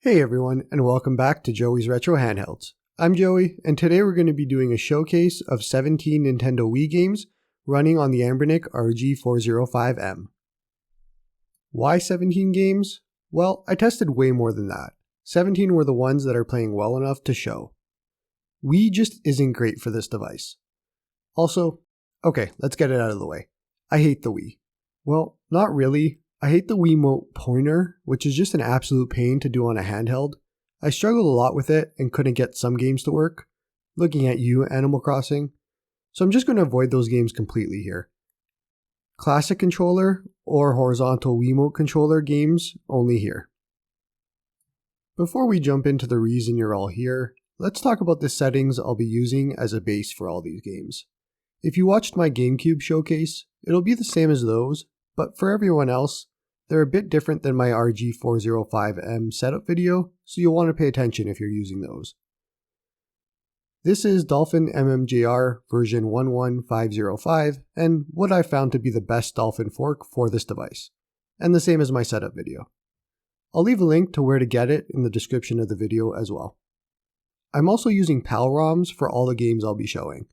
Hey everyone, and welcome back to Joey's Retro Handhelds. I'm Joey, and today we're going to be doing a showcase of 17 Nintendo Wii games running on the Anbernic RG405M. Why 17 games? Well, I tested way more than that. 17 were the ones that are playing well enough to show. Wii just isn't great for this device. Also, okay, let's get it out of the way. I hate the Wii. Well, not really. I hate the Wiimote pointer, which is just an absolute pain to do on a handheld. I struggled a lot with it and couldn't get some games to work. Looking at you, Animal Crossing. So I'm just going to avoid those games completely here. Classic controller or horizontal Wiimote controller games only here. Before we jump into the reason you're all here, let's talk about the settings I'll be using as a base for all these games. If you watched my GameCube showcase, it'll be the same as those, but for everyone else, they're a bit different than my RG405M setup video, so you'll want to pay attention if you're using those. This is Dolphin MMJR version 11505 and what I found to be the best Dolphin fork for this device, and the same as my setup video. I'll leave a link to where to get it in the description of the video as well. I'm also using PAL ROMs for all the games I'll be showing,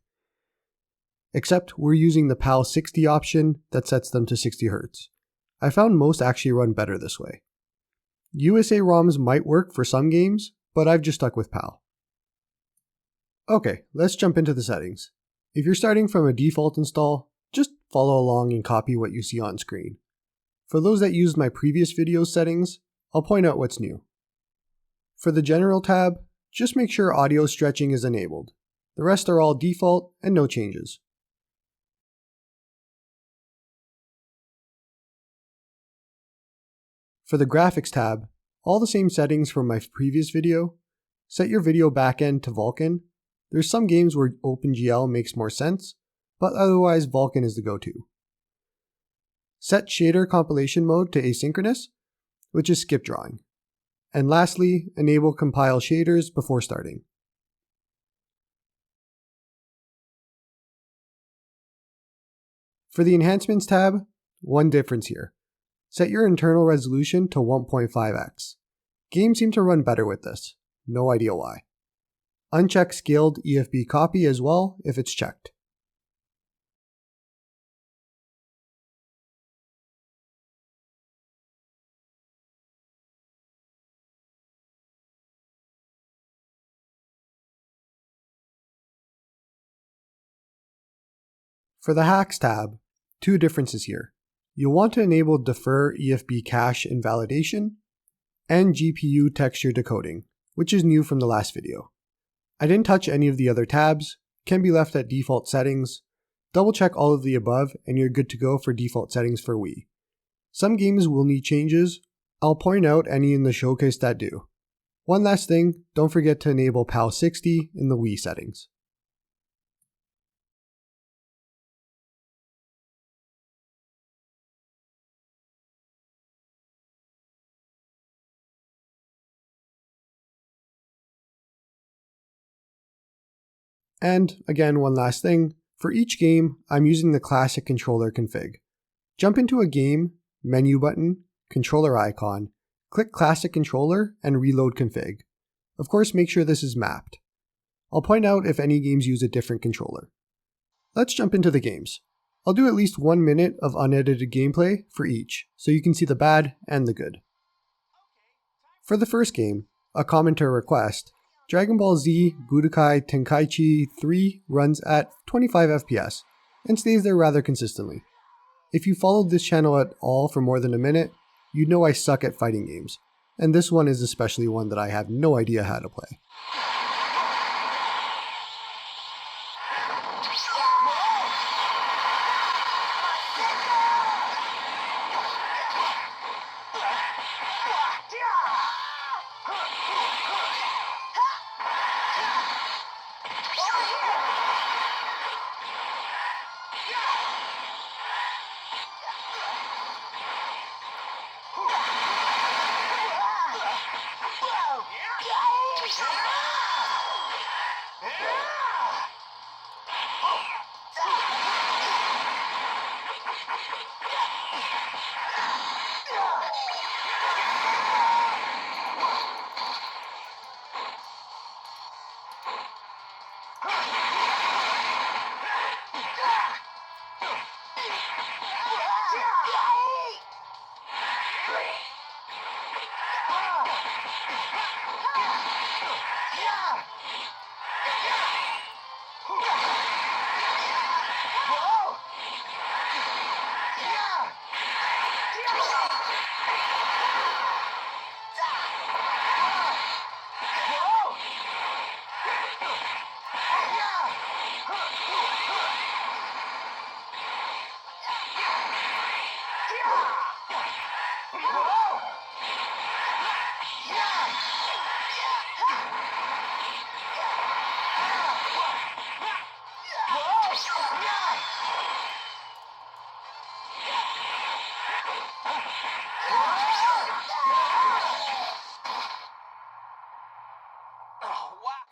except we're using the PAL 60 option that sets them to 60 Hz. I found most actually run better this way. USA ROMs might work for some games, but I've just stuck with PAL. Okay, let's jump into the settings. If you're starting from a default install, just follow along and copy what you see on screen. For those that used my previous video settings, I'll point out what's new. For the General tab, just make sure audio stretching is enabled. The rest are all default and no changes. For the Graphics tab, all the same settings from my previous video. Set your video backend to Vulkan. There's some games where OpenGL makes more sense, but otherwise Vulkan is the go-to. Set shader compilation mode to asynchronous, which is skip drawing. And lastly, enable compile shaders before starting. For the Enhancements tab, one difference here. Set your internal resolution to 1.5x. Games seem to run better with this. No idea why. Uncheck Scaled EFB Copy as well if it's checked. For the Hacks tab, two differences here. You'll want to enable Defer EFB Cache Invalidation and GPU Texture Decoding, which is new from the last video. I didn't touch any of the other tabs, can be left at default settings. Double check all of the above and you're good to go for default settings for Wii. Some games will need changes. I'll point out any in the showcase that do. One last thing, don't forget to enable PAL 60 in the Wii settings. And again, one last thing, for each game, I'm using the classic controller config. Jump into a game, menu button, controller icon, click classic controller and reload config. Of course, make sure this is mapped. I'll point out if any games use a different controller. Let's jump into the games. I'll do at least 1 minute of unedited gameplay for each, so you can see the bad and the good. For the first game, a commenter request, Dragon Ball Z Budokai Tenkaichi 3 runs at 25 FPS and stays there rather consistently. If you followed this channel at all for more than a minute, you'd know I suck at fighting games, and this one is especially one that I have no idea how to play.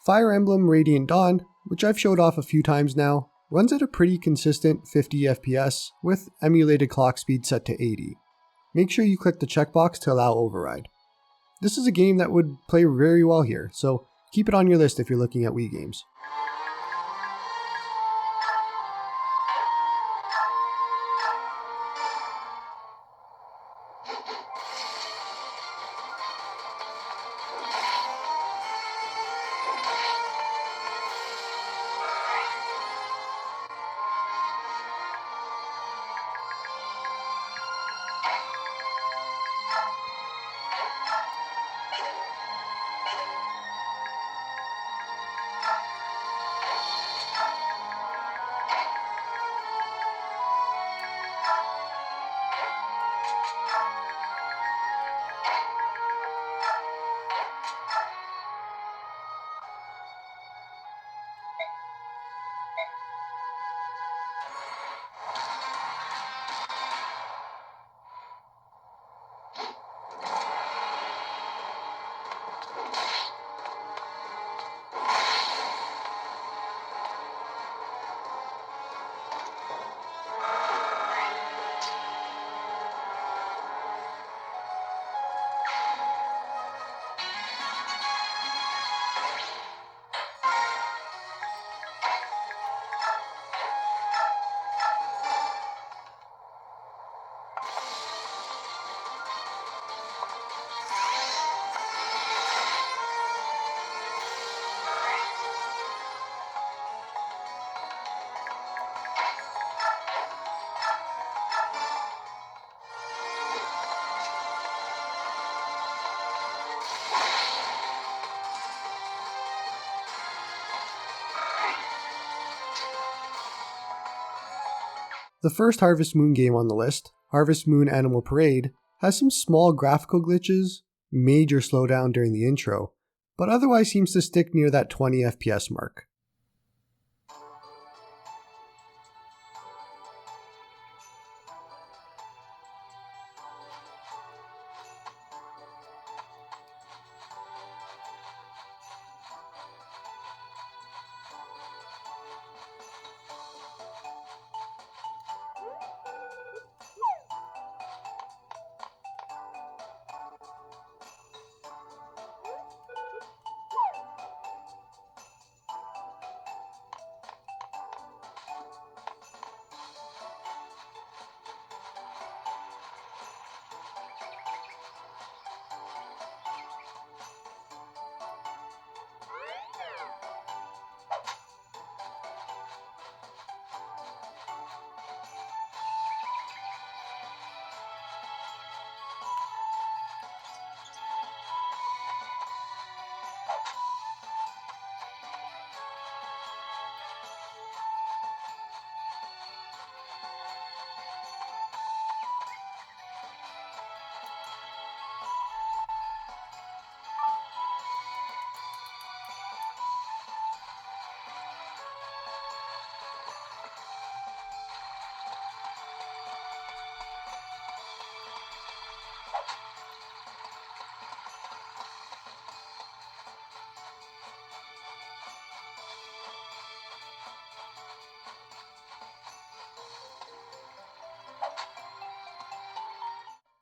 Fire Emblem Radiant Dawn, which I've showed off a few times now, runs at a pretty consistent 50 FPS with emulated clock speed set to 80. Make sure you click the checkbox to allow override. This is a game that would play very well here, so keep it on your list if you're looking at Wii games. The first Harvest Moon game on the list, Harvest Moon Animal Parade, has some small graphical glitches, major slowdown during the intro, but otherwise seems to stick near that 20 FPS mark.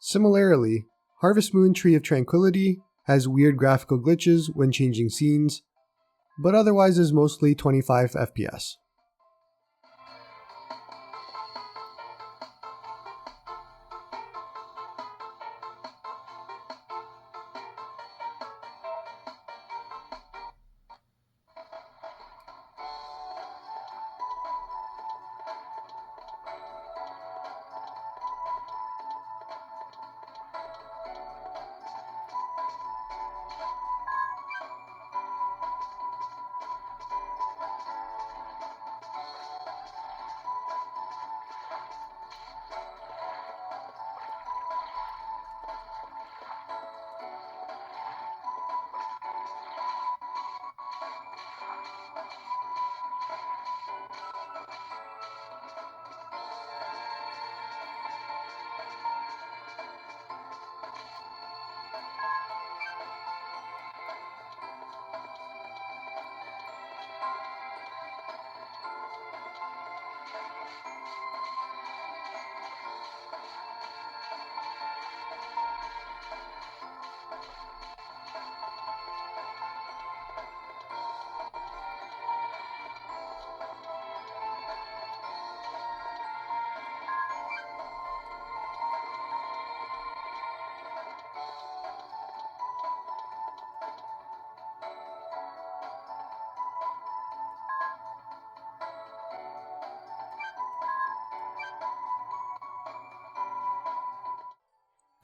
Similarly, Harvest Moon Tree of Tranquility has weird graphical glitches when changing scenes, but otherwise is mostly 25 FPS.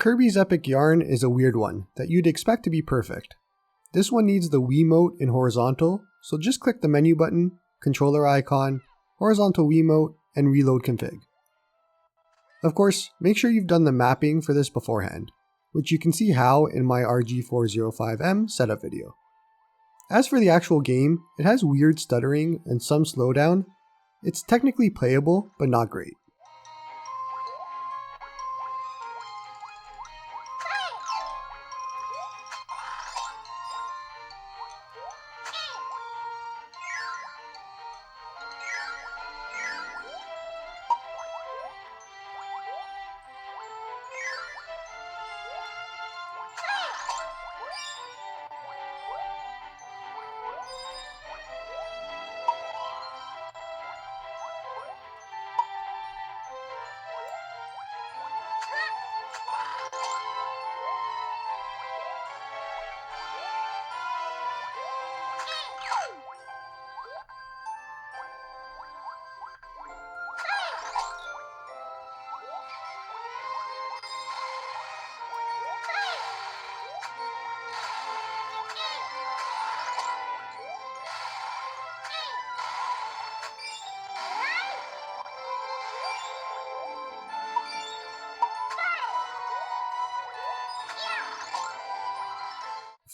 Kirby's Epic Yarn is a weird one that you'd expect to be perfect. This one needs the Wiimote in horizontal, so just click the menu button, controller icon, horizontal Wiimote, and reload config. Of course, make sure you've done the mapping for this beforehand, which you can see how in my RG405M setup video. As for the actual game, it has weird stuttering and some slowdown. It's technically playable, but not great.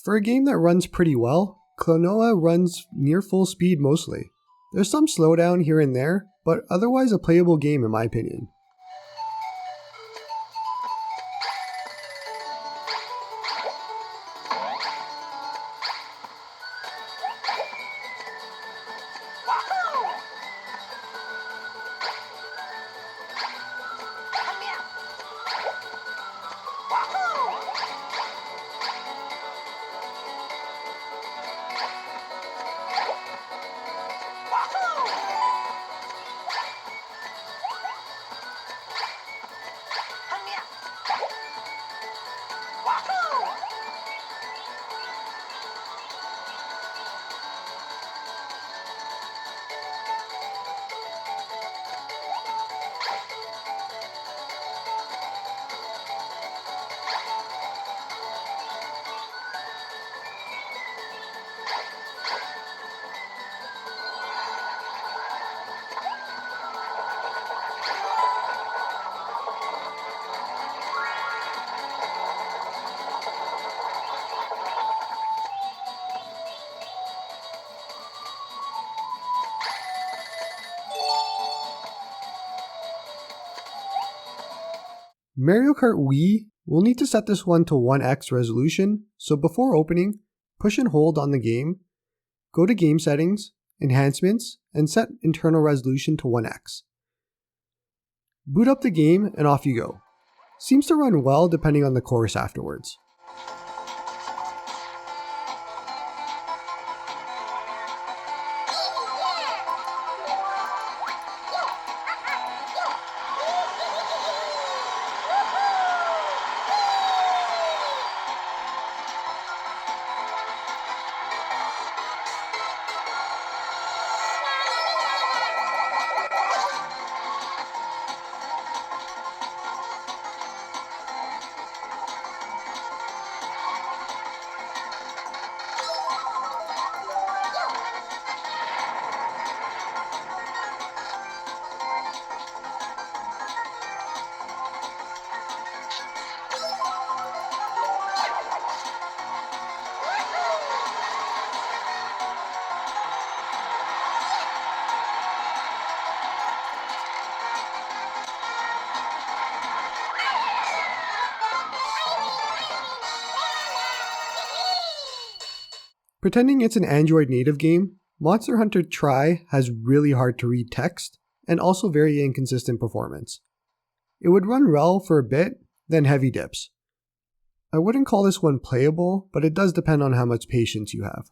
For a game that runs pretty well, Klonoa runs near full speed mostly. There's some slowdown here and there, but otherwise a playable game in my opinion. Mario Kart Wii will need to set this one to 1x resolution, so before opening, push and hold on the game, go to Game Settings, Enhancements, and set internal resolution to 1x. Boot up the game and off you go. Seems to run well depending on the course afterwards. Pretending it's an Android native game, Monster Hunter Tri has really hard to read text and also very inconsistent performance. It would run well for a bit, then heavy dips. I wouldn't call this one playable, but it does depend on how much patience you have.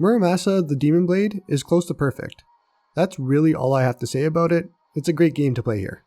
Muramasa, the Demon Blade, is close to perfect. That's really all I have to say about it. It's a great game to play here.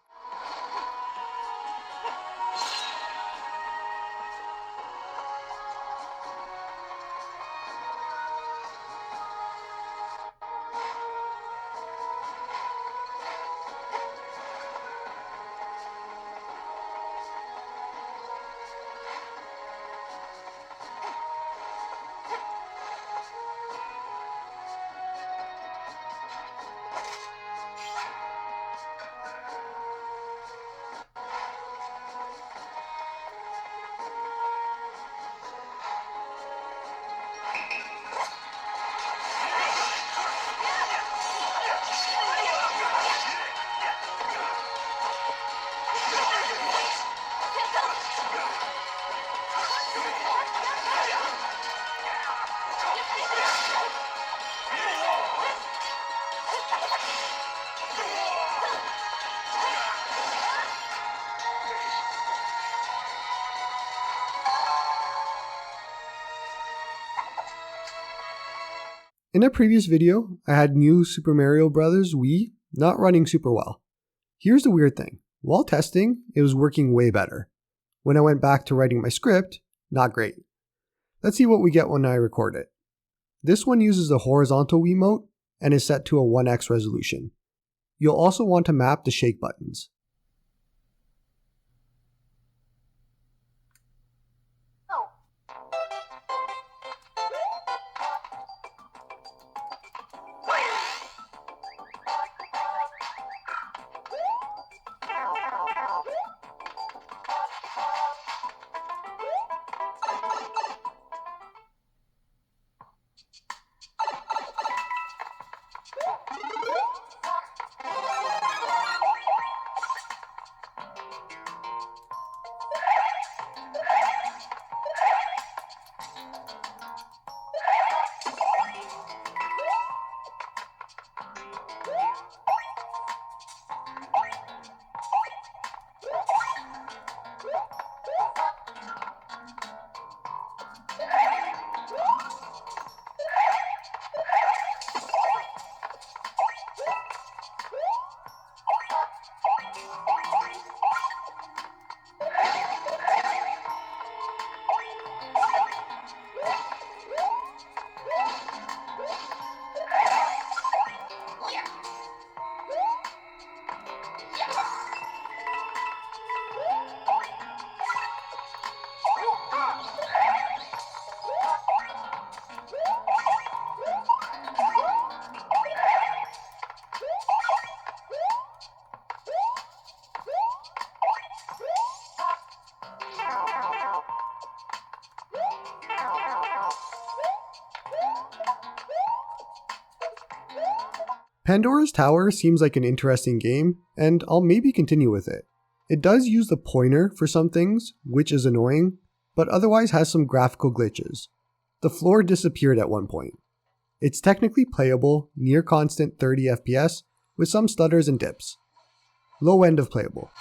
In a previous video, I had new Super Mario Bros. Wii not running super well. Here's the weird thing. While testing, it was working way better. When I went back to writing my script, not great. Let's see what we get when I record it. This one uses the horizontal Wiimote and is set to a 1x resolution. You'll also want to map the shake buttons. Pandora's Tower seems like an interesting game, and I'll maybe continue with it. It does use the pointer for some things, which is annoying, but otherwise has some graphical glitches. The floor disappeared at one point. It's technically playable, near constant 30 FPS, with some stutters and dips. Low end of playable.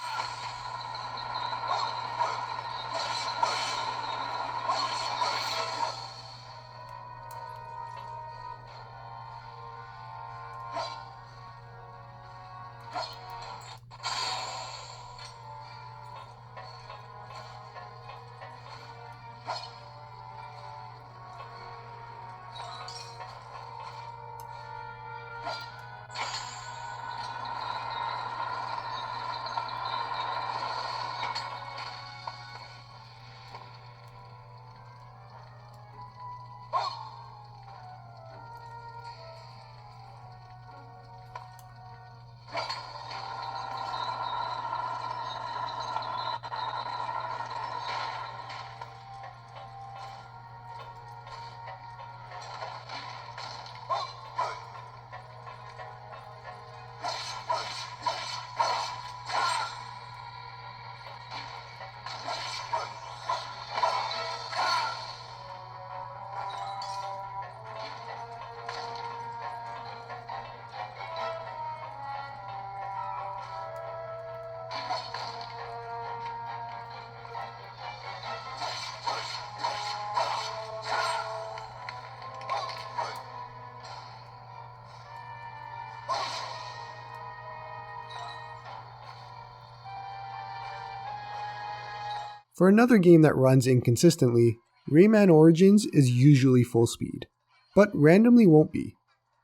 For another game that runs inconsistently, Rayman Origins is usually full speed, but randomly won't be.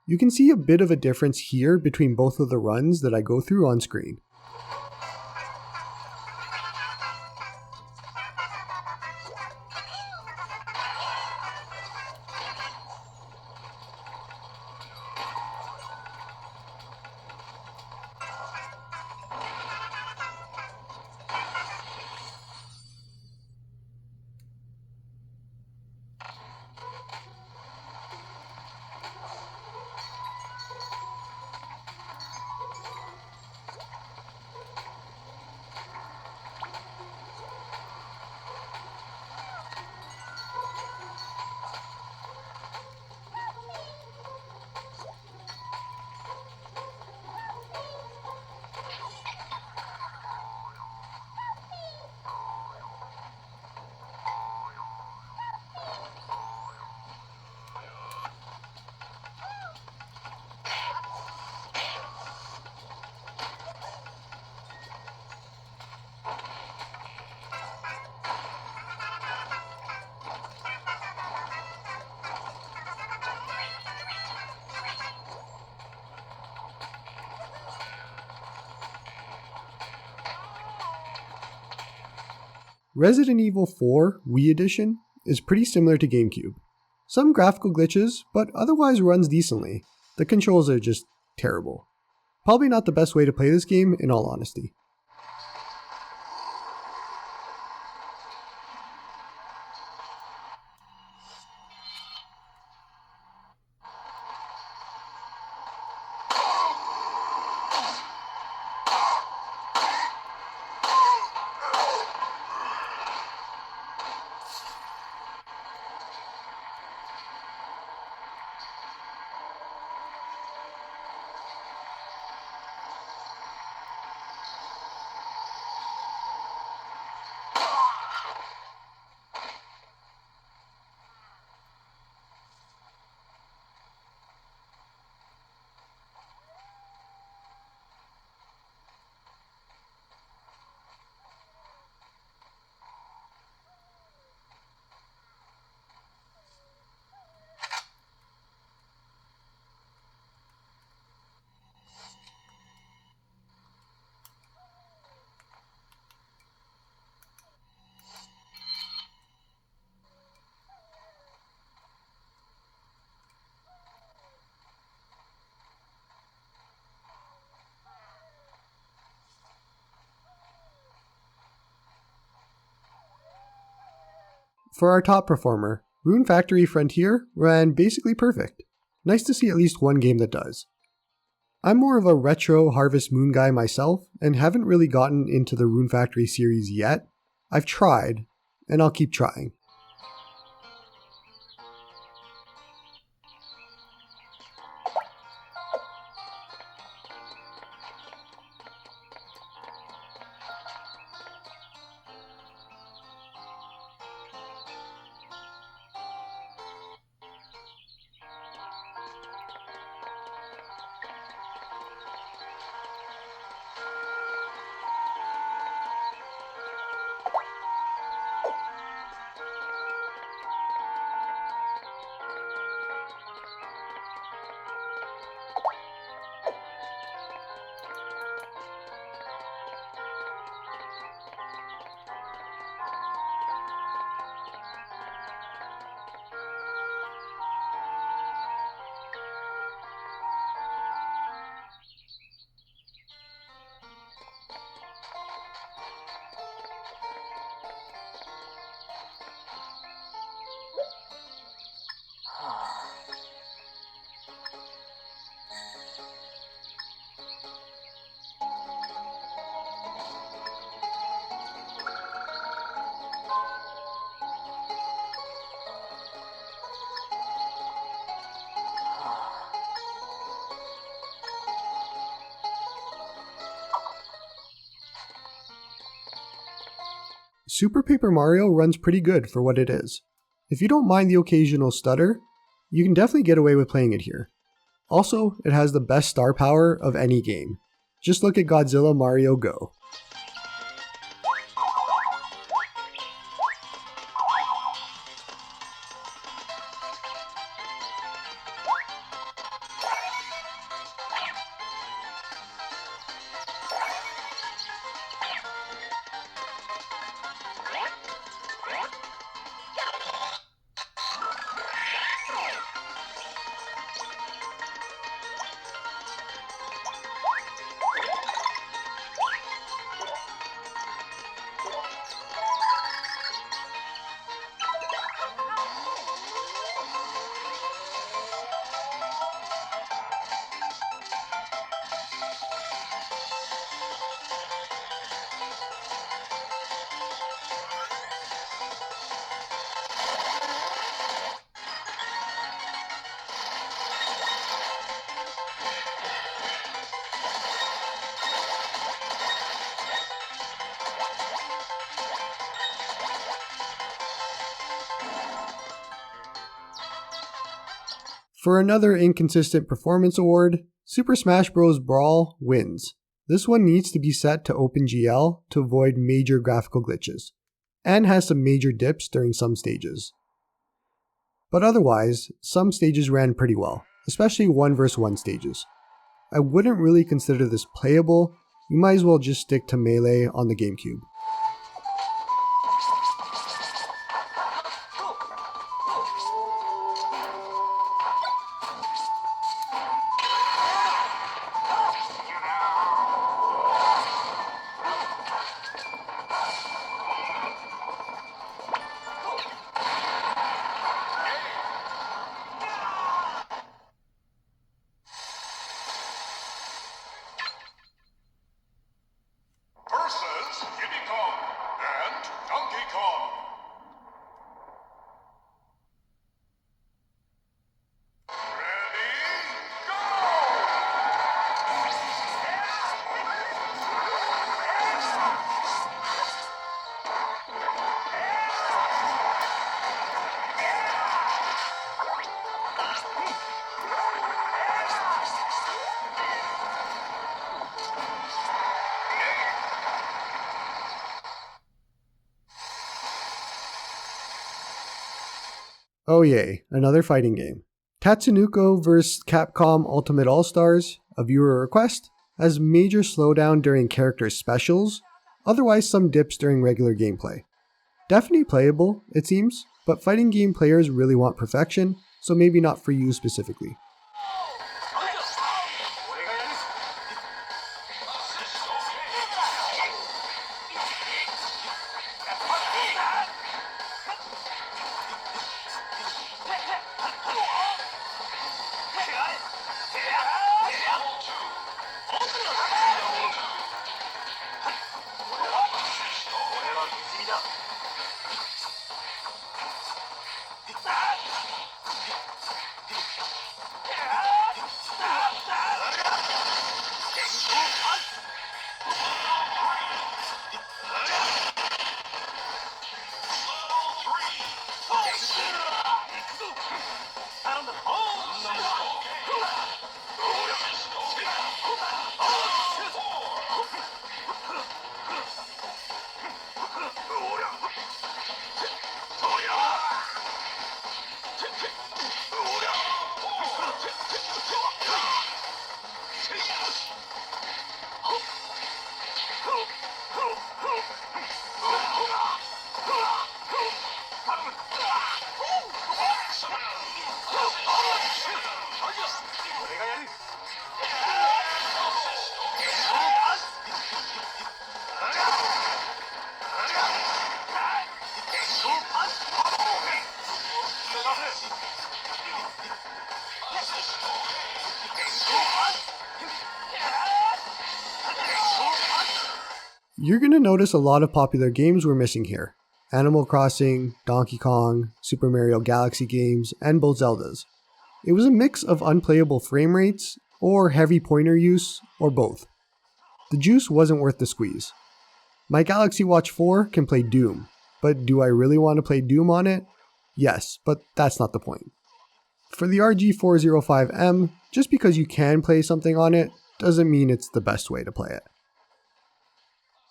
You can see a bit of a difference here between both of the runs that I go through on screen. Resident Evil 4 Wii Edition is pretty similar to GameCube. Some graphical glitches, but otherwise runs decently. The controls are just terrible. Probably not the best way to play this game in all honesty. For our top performer, Rune Factory Frontier ran basically perfect. Nice to see at least one game that does. I'm more of a retro Harvest Moon guy myself and haven't really gotten into the Rune Factory series yet. I've tried, and I'll keep trying. Super Paper Mario runs pretty good for what it is. If you don't mind the occasional stutter, you can definitely get away with playing it here. Also, it has the best star power of any game. Just look at Godzilla Mario Go. For another inconsistent performance award, Super Smash Bros. Brawl wins. This one needs to be set to OpenGL to avoid major graphical glitches, and has some major dips during some stages. But otherwise, some stages ran pretty well, especially 1 vs 1 stages. I wouldn't really consider this playable, you might as well just stick to Melee on the GameCube. Oh yay, another fighting game. Tatsunoko vs Capcom Ultimate All-Stars, a viewer request, has major slowdown during character specials, otherwise some dips during regular gameplay. Definitely playable, it seems, but fighting game players really want perfection, so maybe not for you specifically. You're going to notice a lot of popular games we're missing here. Animal Crossing, Donkey Kong, Super Mario Galaxy games, and both Zeldas. It was a mix of unplayable frame rates, or heavy pointer use, or both. The juice wasn't worth the squeeze. My Galaxy Watch 4 can play Doom, but do I really want to play Doom on it? Yes, but that's not the point. For the RG405M, just because you can play something on it, doesn't mean it's the best way to play it.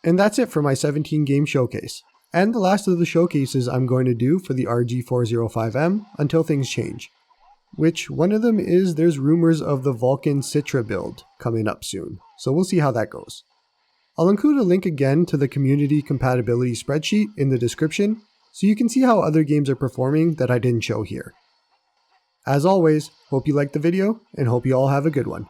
And that's it for my 17 game showcase, and the last of the showcases I'm going to do for the RG405M until things change. Which one of them is there's rumors of the Vulcan Citra build coming up soon, so we'll see how that goes. I'll include a link again to the community compatibility spreadsheet in the description, so you can see how other games are performing that I didn't show here. As always, hope you liked the video, and hope you all have a good one.